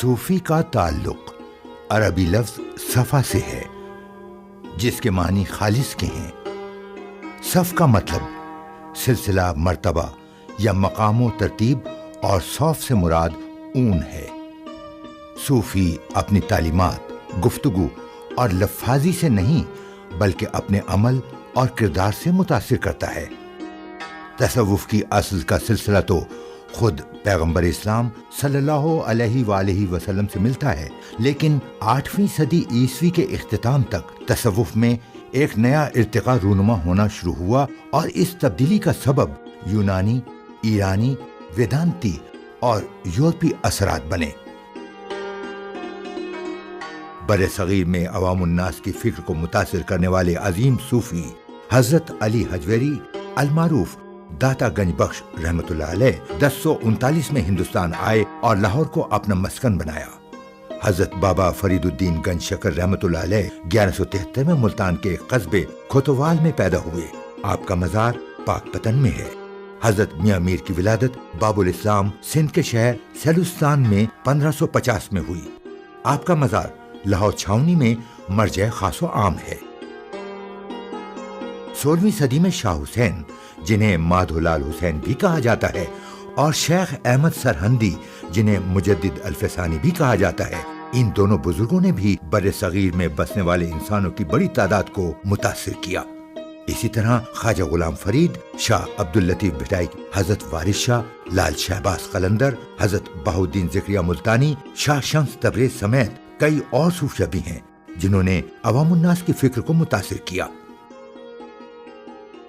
صوفی کا تعلق عربی لفظ صفا سے ہے، جس کے معنی خالص کے ہیں۔ صف کا مطلب سلسلہ، مرتبہ یا مقام و ترتیب، اور صوف سے مراد اون ہے۔ صوفی اپنی تعلیمات، گفتگو اور لفاظی سے نہیں بلکہ اپنے عمل اور کردار سے متاثر کرتا ہے۔ تصوف کی اصل کا سلسلہ تو خود پیغمبر اسلام صلی اللہ علیہ وآلہ وسلم سے ملتا ہے، لیکن 8ویں صدی عیسوی کے اختتام تک تصوف میں ایک نیا ارتقا رونما ہونا شروع ہوا، اور اس تبدیلی کا سبب یونانی، ایرانی، ویدانتی اور یورپی اثرات بنے۔ بر صغیر میں عوام الناس کی فکر کو متاثر کرنے والے عظیم صوفی حضرت علی حجویری المعروف داتا گنج بخش رحمۃ اللہ علیہ 1039 میں ہندوستان آئے اور لاہور کو اپنا مسکن بنایا۔ حضرت بابا فرید الدین گنج شکر رحمۃ اللہ علیہ 1173 میں ملتان کے قصبے کھوتوال میں پیدا ہوئے۔ آپ کا مزار پاک پتن میں ہے۔ حضرت میاں میر کی ولادت باب الاسلام سندھ کے شہر سیلوستان میں 1550 میں ہوئی۔ آپ کا مزار لاہور چھاونی میں مرجع خاص و عام ہے۔ 16ویں صدی میں شاہ حسین، جنہیں مادھو لال حسین بھی کہا جاتا ہے، اور شیخ احمد سرہندی، جنہیں مجدد الفسانی بھی کہا جاتا ہے، ان دونوں بزرگوں نے بھی بر صغیر میں بسنے والے انسانوں کی بڑی تعداد کو متاثر کیا۔ اسی طرح خواجہ غلام فرید، شاہ عبداللطیف بھٹائی، حضرت وارث شاہ، لال شہباز قلندر، حضرت بہاؤالدین ذکریہ ملتانی، شاہ شمس تبریز سمیت کئی اور صوفیاء بھی ہیں جنہوں نے عوام الناس کی فکر کو متاثر کیا۔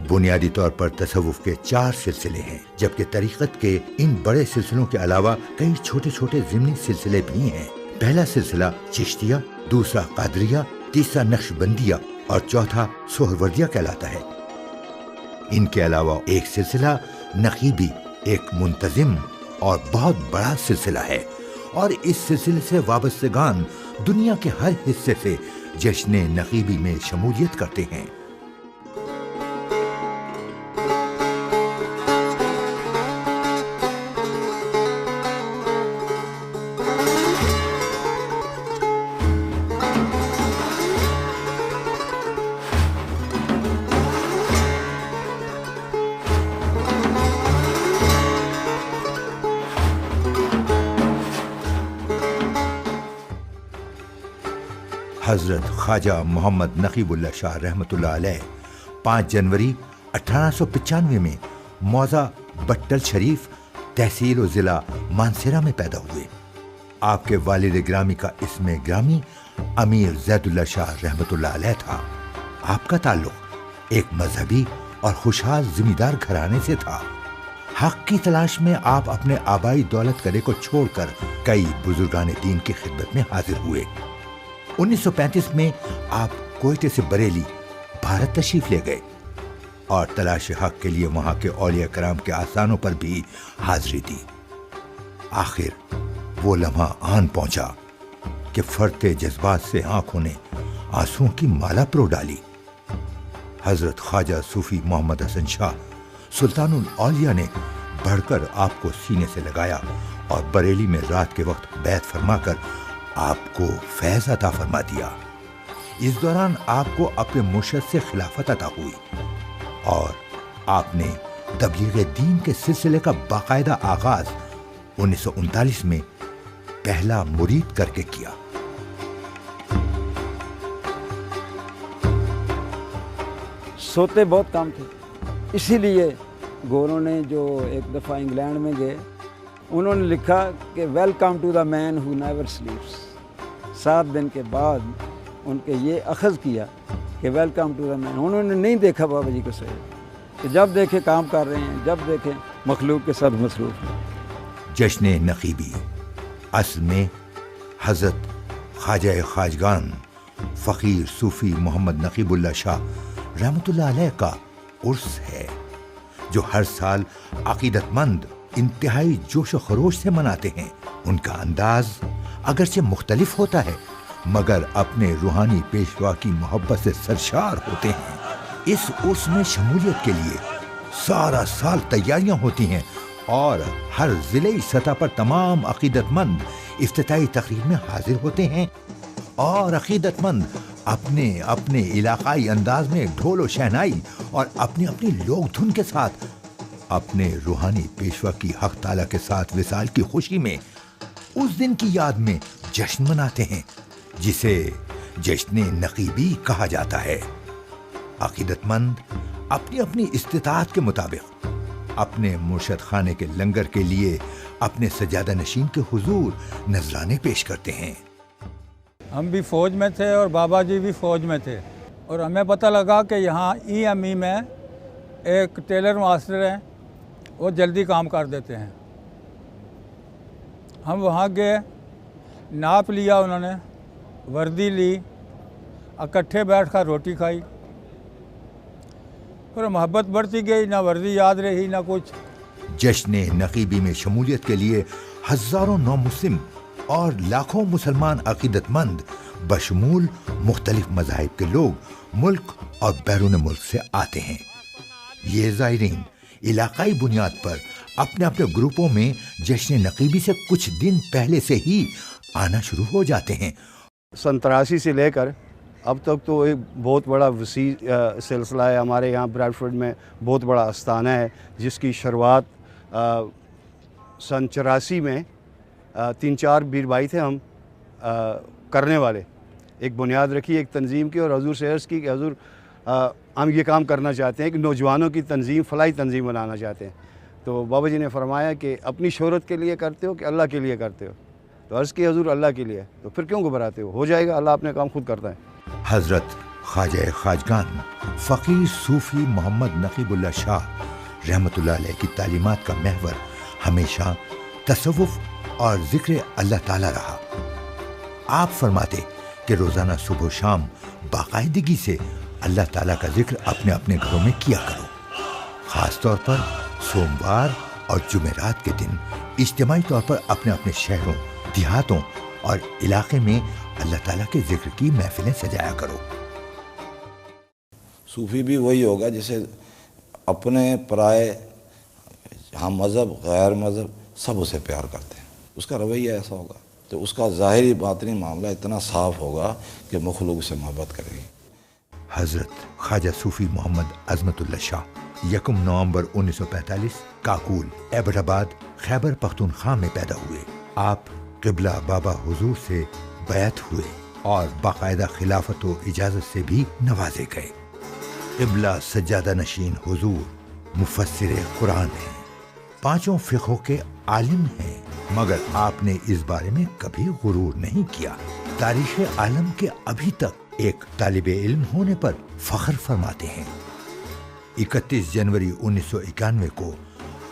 بنیادی طور پر تصوف کے 4 سلسلے ہیں، جبکہ طریقت کے ان بڑے سلسلوں کے علاوہ کئی چھوٹے چھوٹے ضمنی سلسلے بھی ہیں۔ پہلا سلسلہ چشتیہ، دوسرا قادریہ، تیسرا نقشبندیہ اور چوتھا سہروردیہ کہلاتا ہے۔ ان کے علاوہ ایک سلسلہ نقیبی، ایک منتظم اور بہت بڑا سلسلہ ہے، اور اس سلسلے سے وابستگان دنیا کے ہر حصے سے جشن نقیبی میں شمولیت کرتے ہیں۔ حضرت خواجہ محمد نقیب اللہ شاہ رحمۃ اللہ علیہ 5 جنوری 1895 میں موضع بٹل شریف، تحصیل و ضلع مانسہرہ میں پیدا ہوئے۔ آپ کے والد گرامی کا اسم گرامی امیر زید اللہ شاہ رحمۃ اللہ علیہ تھا۔ آپ کا تعلق ایک مذہبی اور خوشحال زمیندار گھرانے سے تھا۔ حق کی تلاش میں آپ اپنے آبائی دولت قلعے کو چھوڑ کر کئی بزرگان دین کی خدمت میں حاضر ہوئے۔ 1935 میں آپ کوئٹے سے بریلی بھارت تشریف لے گئے اور تلاش حق کے لیے وہاں کے اولیاء کرام کے آستانوں پر بھی حاضری دی۔ آخر وہ لمحہ آن پہنچا کہ فرتے جذبات سے آنکھوں نے آنسوؤں کی مالا پرو ڈالی۔ حضرت خواجہ صوفی محمد حسن شاہ سلطان الاولیاء نے بڑھ کر آپ کو سینے سے لگایا اور بریلی میں رات کے وقت بیعت فرما کر آپ کو فیض عطا فرما دیا۔ اس دوران آپ کو اپنے مرشد سے خلافت عطا ہوئی، اور آپ نے تبلیغ دین کے سلسلے کا باقاعدہ آغاز 1939 میں پہلا مرید کر کے کیا۔ سوتے بہت کم تھے، اسی لیے گوروں نے جو ایک دفعہ انگلینڈ میں گئے، انہوں نے لکھا کہ welcome to the man who never sleeps. 7 دن کے بعد ان کے یہ اخذ کیا کہ ویلکم ٹو دا مین۔ انہوں نے نہیں دیکھا بابا جی کو سوئے، کہ جب دیکھیں کام کر رہے ہیں، جب دیکھیں مخلوق کے ساتھ مصروف ہیں۔ جشن نقیبی اصل میں حضرت خواجہ خواجگان فقیر صوفی محمد نقیب اللہ شاہ رحمۃ اللہ علیہ کا عرس ہے، جو ہر سال عقیدت مند انتہائی جوش و خروش سے مناتے ہیں۔ ان کا انداز اگرچہ مختلف ہوتا ہے، مگر اپنے روحانی پیشوا کی محبت سے سرشار ہوتے ہیں۔ اس عرس میں شمولیت کے لیے سارا سال تیاریاں ہوتی ہیں، اور ہر ضلعی سطح پر تمام عقیدت مند افتتاحی تقریب میں حاضر ہوتے ہیں اور عقیدت مند اپنے اپنے علاقائی انداز میں ڈھول و شہنائی اور اپنی اپنی لوک دھن کے ساتھ اپنے روحانی پیشوا کی حق تعالیٰ کے ساتھ وصال کی خوشی میں اس دن کی یاد میں جشن مناتے ہیں جسے جشن نقیبی کہا جاتا ہے۔ عقیدت مند اپنی اپنی استطاعت کے مطابق اپنے مرشد خانے کے لنگر کے لیے اپنے سجادہ نشین کے حضور نذرانے پیش کرتے ہیں۔ ہم بھی فوج میں تھے اور بابا جی بھی فوج میں تھے، اور ہمیں پتہ لگا کہ یہاں EME میں ایک ٹیلر ماسٹر ہیں، وہ جلدی کام کر دیتے ہیں۔ ہم وہاں گئے، ناپ لیا انہوں نے، وردی لی، اکٹھے بیٹھ کر روٹی کھائی، اور محبت بڑھتی گئی، نہ وردی یاد رہی نہ کچھ۔ جشن نقیبی میں شمولیت کے لیے ہزاروں نو مسلم اور لاکھوں مسلمان عقیدت مند بشمول مختلف مذاہب کے لوگ ملک اور بیرون ملک سے آتے ہیں۔ یہ زائرین علاقائی بنیاد پر اپنے اپنے گروپوں میں جشن نقیبی سے کچھ دن پہلے سے ہی آنا شروع ہو جاتے ہیں۔ 83 سے لے کر اب تک تو ایک بہت بڑا وسیع سلسلہ ہے۔ ہمارے یہاں بریڈ فورڈ میں بہت بڑا آستانہ ہے جس کی شروعات سن 84 میں 3-4 بیر بھائی تھے ہم کرنے والے، ایک بنیاد رکھی ایک تنظیم کی، اور حضور سے عرض کی کہ حضور ہم یہ کام کرنا چاہتے ہیں کہ نوجوانوں کی تنظیم، فلاحی تنظیم بنانا چاہتے ہیں۔ تو بابا جی نے فرمایا کہ اپنی شہرت کے لیے کرتے ہو کہ اللہ کے لیے کرتے ہو؟ تو عرض کی حضور اللہ کے لیے، تو پھر کیوں گھبراتے ہو جائے گا، اللہ اپنے کام خود کرتا ہے۔ حضرت خواجہ خواجگان فقیر صوفی محمد نقیب اللہ شاہ رحمۃ اللہ علیہ کی تعلیمات کا محور ہمیشہ تصوف اور ذکر اللہ تعالی رہا۔ آپ فرماتے کہ روزانہ صبح و شام باقاعدگی سے اللہ تعالیٰ کا ذکر اپنے اپنے گھروں میں کیا کرو، خاص طور پر سوموار اور جمعرات کے دن اجتماعی طور پر اپنے اپنے شہروں، دیہاتوں اور علاقے میں اللہ تعالیٰ کے ذکر کی محفلیں سجایا کرو۔ صوفی بھی وہی ہوگا جسے اپنے پرائے، ہم مذہب غیر مذہب سب اسے پیار کرتے ہیں، اس کا رویہ ایسا ہوگا تو اس کا ظاہری باطنی معاملہ اتنا صاف ہوگا کہ مخلوق سے محبت کرے گی۔ حضرت خواجہ صوفی محمد عظمت اللہ شاہ 1 نومبر 1945 کاکول ایبٹ آباد خیبر پختونخوا میں پیدا ہوئے۔ آپ قبلہ بابا حضور سے بیعت ہوئے اور باقاعدہ خلافت و اجازت سے بھی نوازے گئے۔ قبلہ سجادہ نشین حضور مفسر قرآن ہیں، 5 فقہوں کے عالم ہیں، مگر آپ نے اس بارے میں کبھی غرور نہیں کیا۔ تاریخ عالم کے ابھی تک ایک طالب علم ہونے پر فخر فرماتے ہیں۔ 31 جنوری 1991 کو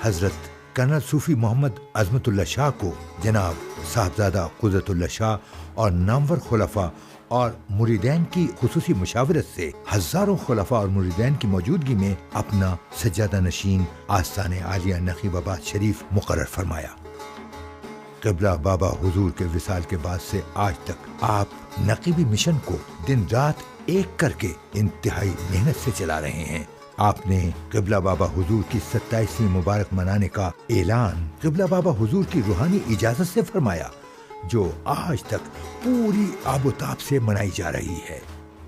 حضرت کرنل صوفی محمد عظمت اللہ شاہ کو جناب صاحبزادہ قدرت اللہ شاہ اور نامور خلفاء اور مریدین کی خصوصی مشاورت سے ہزاروں خلفاء اور مریدین کی موجودگی میں اپنا سجادہ نشین آستان عالیہ نقیب آباد شریف مقرر فرمایا۔ قبلہ بابا حضور کے وصال کے بعد سے آج تک آپ نقیبی مشن کو دن رات ایک کر کے انتہائی محنت سے چلا رہے ہیں۔ آپ نے قبلہ بابا حضور کی 27ویں مبارک منانے کا اعلان قبلہ بابا حضور کی روحانی اجازت سے فرمایا، جو آج تک پوری آب و تاب سے منائی جا رہی ہے۔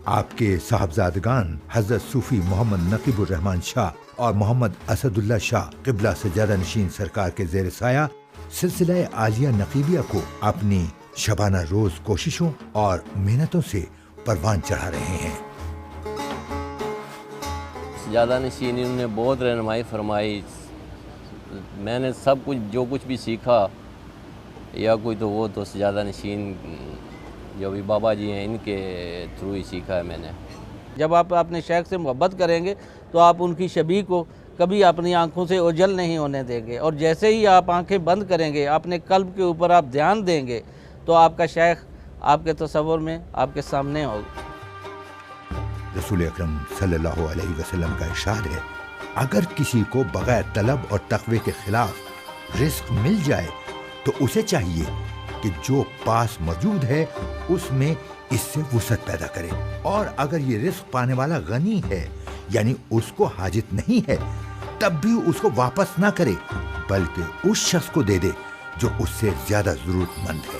آپ کے صاحبزادگان حضرت صوفی محمد نقیب الرحمن شاہ اور محمد اسد اللہ شاہ قبلہ سجادہ نشین سرکار کے زیر سایہ سلسلہ عالیہ نقیبیہ کو اپنی شبانہ روز کوششوں اور محنتوں سے پروان چڑھا رہے ہیں۔ سجادہ نشین نے بہت رہنمائی فرمائی۔ میں نے سب کچھ جو کچھ بھی سیکھا یا کوئی تو وہ تو سجادہ نشین جو بھی بابا جی ہیں ان کے تھرو ہی سیکھا ہے میں نے۔ جب آپ اپنے شیخ سے محبت کریں گے تو آپ ان کی شبیہ کو کبھی اپنی آنکھوں سے اوجھل نہیں ہونے دیں گے، اور جیسے ہی آپ آنکھیں بند کریں گے، اپنے قلب کے اوپر آپ دھیان دیں گے تو آپ کا شیخ آپ کے تصور میں آپ کے سامنے ہوگا۔ رسول اکرم صلی اللہ علیہ وسلم کا ارشاد ہے، اگر کسی کو بغیر طلب اور تقوی کے خلاف رزق مل جائے تو اسے چاہیے کہ جو پاس موجود ہے اس میں اس سے وسعت پیدا کرے، اور اگر یہ رزق پانے والا غنی ہے یعنی اس کو حاجت نہیں ہے تب بھی اس کو واپس نہ کرے، بلکہ اس شخص کو دے دے جو اس سے زیادہ ضرورت مند ہے۔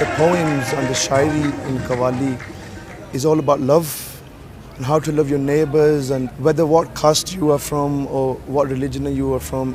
The poems and the shairi in Qawwali is all about love and how to love your neighbors and whether what caste you are from or what religion you are from.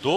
2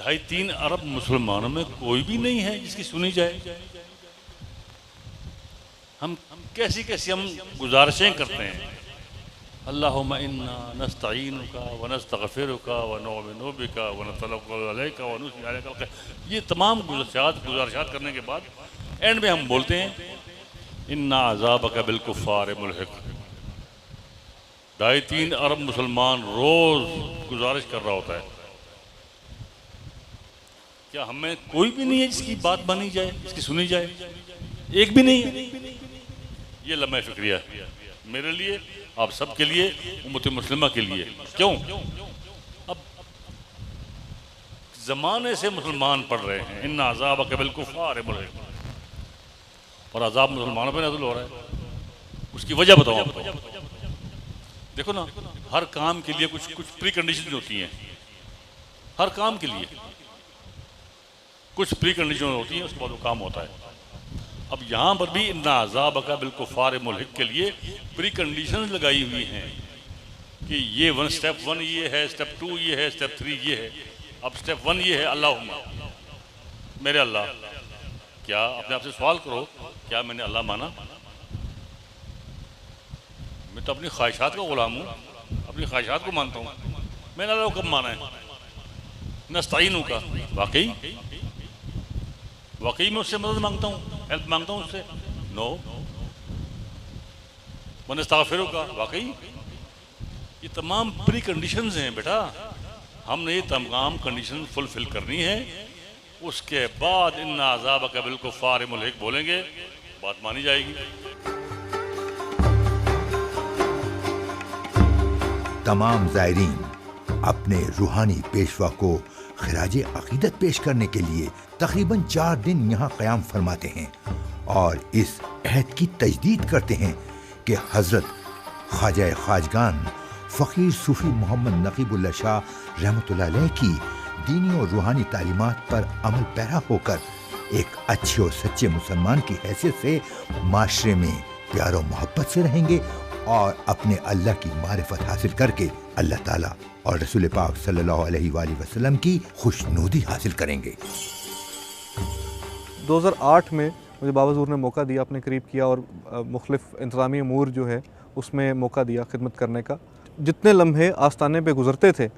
2.5-3 ارب مسلمانوں میں کوئی بھی نہیں ہے جس کی سنی جائے. ہم کیسی ہم گزارشیں کرتے ہیں. اللہم انا نستعینک ونستغفرک ونؤمن بک ونتوکل علیک ونثنی علیک الخیر. یہ تمام گزارشات کرنے کے بعد اینڈ میں ہم بولتے ہیں انا عذابک بالکفار ملحق. 2.5-3 ارب مسلمان روز گزارش کر رہا ہوتا ہے. کیا ہمیں کوئی بھی نہیں ہے جس کی بات مانی جائے, جس کی سنی جائے؟ ایک بھی نہیں ہے. یہ لمحہ فکریہ ہے میرے لیے, آپ سب کے لیے, امت مسلمہ کے لیے. کیوں؟ اب زمانے سے مسلمان پڑھ رہے ہیں ان عذابک بالکفار ملحق, اور عذاب مسلمانوں پہ نازل ہو رہا ہے. اس کی وجہ بتاؤں آپ کو. دیکھو نا, ہر کام کے لیے کچھ پری کنڈیشن ہوتی ہیں. ہر کام کے لیے کچھ پری کنڈیشن ہوتی ہیں, اس کے بعد وہ کام ہوتا ہے. اب یہاں پر بھی ان عذابک بالکفار ملحق کے لیے پری کنڈیشنز لگائی ہوئی ہیں کہ یہ سٹیپ 1 یہ ہے, سٹیپ 2 یہ ہے, سٹیپ 3 یہ ہے. اب سٹیپ 1 یہ ہے اللہم, میرے اللہ. کیا اپنے آپ سے سوال کرو, کیا میں نے اللہ مانا؟ میں تو اپنی خواہشات کا غلام ہوں, اپنی خواہشات کو مانتا ہوں. میں نے اللہ کو کب مانا ہے؟ نستعینو کا واقعی میں اس سے مدد مانگتا ہوں, ہیلپ مانگتا ہوں اس سے؟ نو. ونستغفرو کا واقعی. یہ تمام پری کنڈیشنز ہیں بیٹا, ہم نے یہ تمام کنڈیشن فلفل کرنی ہے. اس کے بعد ان عذابک بالکفار ملحق بولیں گے, بات مانی جائے گی. تمام زائرین اپنے روحانی پیشوا کو خراج عقیدت پیش کرنے کے لیے تقریباً 4 دن یہاں قیام فرماتے ہیں اور اس عہد کی تجدید کرتے ہیں کہ حضرت خواجہ خواجگان فقیر صوفی محمد نقیب اللہ شاہ رحمۃ اللہ علیہ کی دینی اور روحانی تعلیمات پر عمل پیرا ہو کر ایک اچھے اور سچے مسلمان کی حیثیت سے معاشرے میں پیار و محبت سے رہیں گے اور اپنے اللہ کی معرفت حاصل کر کے اللہ تعالیٰ اور رسول پاک صلی اللہ علیہ وآلہ وسلم کی خوشنودی حاصل کریں گے. 2008 میں مجھے بابا حضور نے موقع دیا, اپنے قریب کیا اور مختلف انتظامی امور جو ہے اس میں موقع دیا خدمت کرنے کا. جتنے لمحے آستانے پہ گزرتے تھے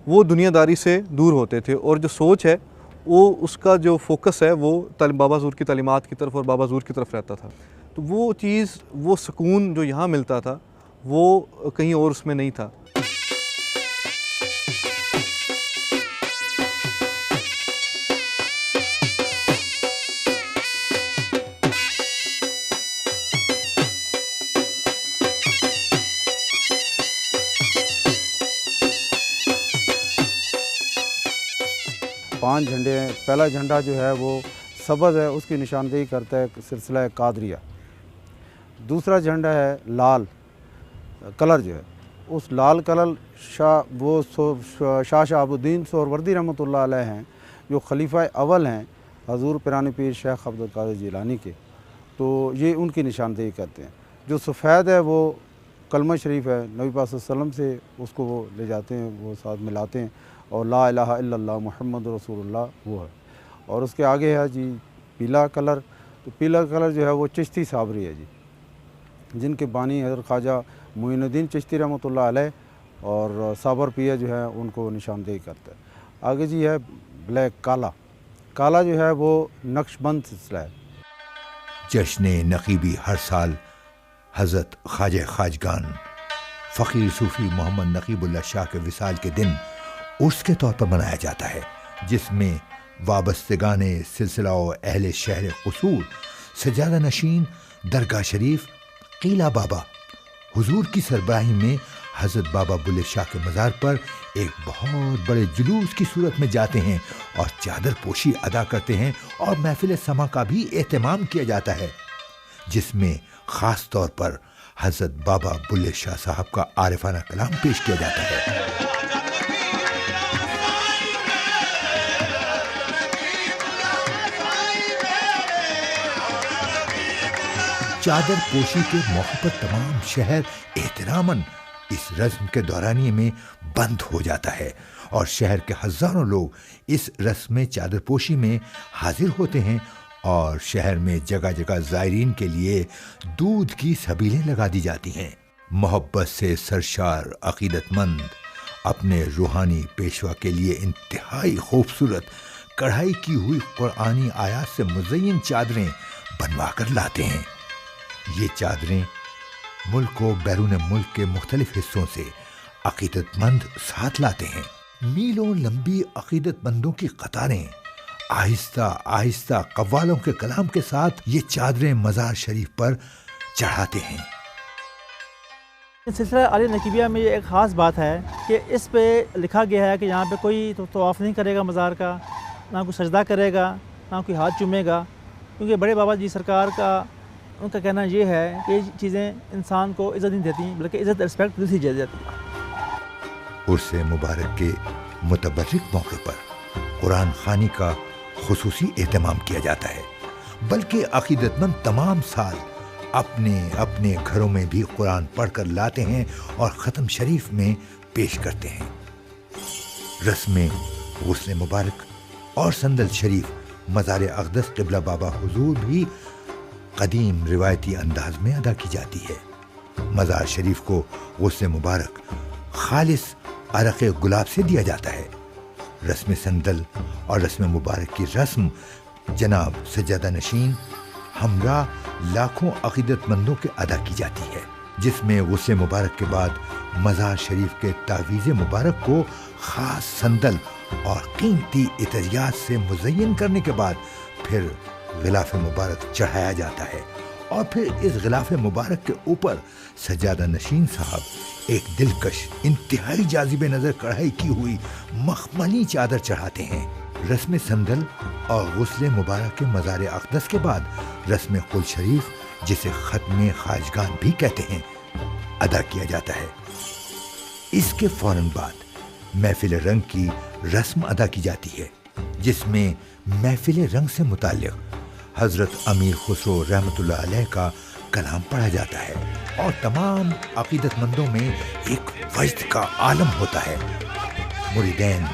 وہ دنیا داری سے دور ہوتے تھے, اور جو سوچ ہے وہ اس کا جو فوکس ہے وہ بابا حضور کی تعلیمات کی طرف اور بابا حضور کی طرف رہتا تھا. تو وہ چیز, وہ سکون جو یہاں ملتا تھا وہ کہیں اور اس میں نہیں تھا. پانچ جھنڈے ہیں. پہلا جھنڈا جو ہے وہ سبز ہے, اس کی نشاندہی کرتا ہے سلسلہ قادریہ. دوسرا جھنڈا ہے لال کلر جو ہے, اس لال کلر شاہ شہاب الدین سہروردی رحمۃ اللہ علیہ ہیں جو خلیفہ اول ہیں حضور پیرانی پیر شیخ عبد القادر جیلانی کے, تو یہ ان کی نشاندہی کرتے ہیں. جو سفید ہے وہ کلمہ شریف ہے, نبی پاک صلی اللہ علیہ وسلم سے اس کو وہ لے جاتے ہیں, وہ ساتھ ملاتے ہیں, اور لا الہ الا اللہ محمد رسول اللہ وہ ہے. اور اس کے آگے ہے جی پیلا کلر. تو پیلا کلر جو ہے وہ چشتی صابری ہے جی, جن کے بانی حضرت خواجہ معین الدین چشتی رحمۃ اللہ علیہ اور صابر پیا جو ہے ان کو نشاندہی کرتا ہے. آگے جی ہے بلیک کالا. کالا جو ہے وہ نقش بند سلسلہ ہے. جشن نقیبی ہر سال حضرت خواجہ خواجگان فقیر صوفی محمد نقیب اللہ شاہ کے وصال کے دن عرس کے طور پر منایا جاتا ہے, جس میں وابستگان سلسلہ و اہل شہر قصور سجادہ نشین درگاہ شریف قلعہ بابا حضور کی سربراہی میں حضرت بابا بلے شاہ کے مزار پر ایک بہت بڑے جلوس کی صورت میں جاتے ہیں اور چادر پوشی ادا کرتے ہیں, اور محفل سما کا بھی اہتمام کیا جاتا ہے, جس میں خاص طور پر حضرت بابا بلے شاہ صاحب کا عارفانہ کلام پیش کیا جاتا ہے. چادر پوشی کے موقع پر تمام شہر احتراماً اس رسم کے دورانیے میں بند ہو جاتا ہے اور شہر کے ہزاروں لوگ اس رسم چادر پوشی میں حاضر ہوتے ہیں اور شہر میں جگہ جگہ زائرین کے لیے دودھ کی سبیلیں لگا دی جاتی ہیں۔ محبت سے سرشار عقیدت مند اپنے روحانی پیشوا کے لیے انتہائی خوبصورت کڑھائی کی ہوئی قرآنی آیات سے مزین چادریں بنوا کر لاتے ہیں۔ یہ چادریں ملک و بیرون ملک کے مختلف حصوں سے عقیدت مند ساتھ لاتے ہیں۔ میلوں لمبی عقیدت مندوں کی قطاریں آہستہ آہستہ قوالوں کے کلام کے ساتھ یہ چادریں مزار شریف پر چڑھاتے ہیں۔ سلسلہ عالیہ نقیبیہ میں یہ ایک خاص بات ہے کہ اس پہ لکھا گیا ہے کہ یہاں پہ کوئی طواف نہیں کرے گا مزار کا، نہ کوئی سجدہ کرے گا، نہ کوئی ہاتھ چومے گا، کیونکہ بڑے بابا جی سرکار کا ان کا کہنا یہ ہے کہ یہ چیزیں انسان کو عزت نہیں دیتی بلکہ عزت رسپیکٹ دل سے دی جاتی ہے۔ عرس مبارک کے متبرک موقع پر قرآن خوانی کا خصوصی اہتمام کیا جاتا ہے، بلکہ عقیدت مند تمام سال اپنے اپنے گھروں میں بھی قرآن پڑھ کر لاتے ہیں اور ختم شریف میں پیش کرتے ہیں۔ رسم غسل مبارک اور سندل شریف مزار اقدس قبلہ بابا حضور بھی قدیم روایتی انداز میں ادا کی جاتی ہے۔ مزار شریف کو غسل مبارک خالص عرق گلاب سے دیا جاتا ہے۔ رسم سندل اور رسم مبارک کی رسم جناب سجادہ نشین ہمراہ لاکھوں عقیدت مندوں کے ادا کی جاتی ہے، جس میں غسل مبارک کے بعد مزار شریف کے تعویذ مبارک کو خاص سندل اور قیمتی عطریات سے مزین کرنے کے بعد پھر غلاف مبارک چڑھایا جاتا ہے اور پھر اس غلاف مبارک کے اوپر سجادہ نشین صاحب ایک دلکش انتہائی جاذب نظر کڑھائی کی ہوئی مخملی چادر چڑھاتے ہیں۔ رسم سندل اور غسل مبارک کے مزار اقدس کے بعد رسم قل شریف، جسے ختم خواجگان بھی کہتے ہیں، ادا کیا جاتا ہے۔ اس کے فوراً بعد محفل رنگ کی رسم ادا کی جاتی ہے، جس میں محفل رنگ سے متعلق حضرت امیر خسرو رحمۃ اللہ علیہ کا کلام پڑھا جاتا ہے اور تمام عقیدت مندوں میں ایک وجد کا عالم ہوتا ہے۔ مریدین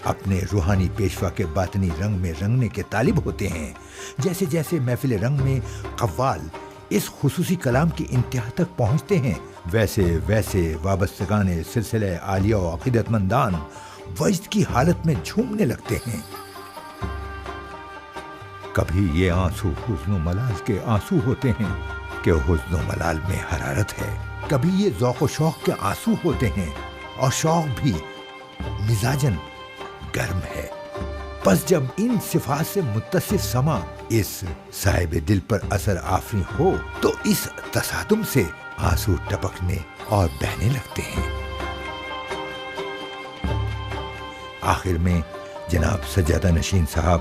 اپنے روحانی پیشوا کے باطنی رنگ میں رنگنے کے طالب ہوتے ہیں۔ جیسے جیسے محفل رنگ میں قوال اس خصوصی کلام کی انتہا تک پہنچتے ہیں، ویسے ویسے وابستگان سلسلہ عالیہ و عقیدت مندان وجد کی حالت میں جھومنے لگتے ہیں۔ کبھی یہ آنسو حزن و ملال کے آنسو ہوتے ہیں کہ حزن و ملال میں حرارت ہے، کبھی یہ ذوق و شوق کے آنسو ہوتے ہیں اور شوق بھی مزاجن گرم ہے۔ پس جب ان صفات سے متصف سما اس صاحب دل پر اثر آفریں ہو تو اس تصادم سے آنسو ٹپکنے اور بہنے لگتے ہیں۔ آخر میں جناب سجادہ نشین صاحب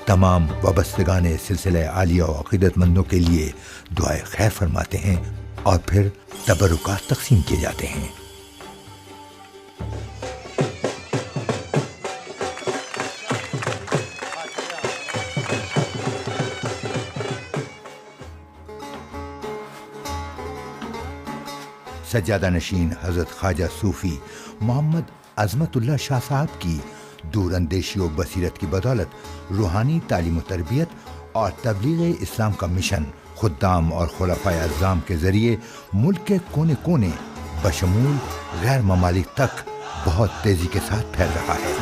تمام وابستگان سلسلہ عالیہ و عقیدت مندوں کے لیے دعائے خیر فرماتے ہیں اور پھر تبرکات تقسیم کیے جاتے ہیں۔ سجادہ نشین حضرت خواجہ صوفی محمد عظمت اللہ شاہ صاحب کی دور اندیشی و بصیرت کی بدولت روحانی تعلیم و تربیت اور تبلیغ اسلام کا مشن خدام اور خلفائے اعظام کے ذریعے ملک کے کونے کونے بشمول غیر ممالک تک بہت تیزی کے ساتھ پھیل رہا ہے۔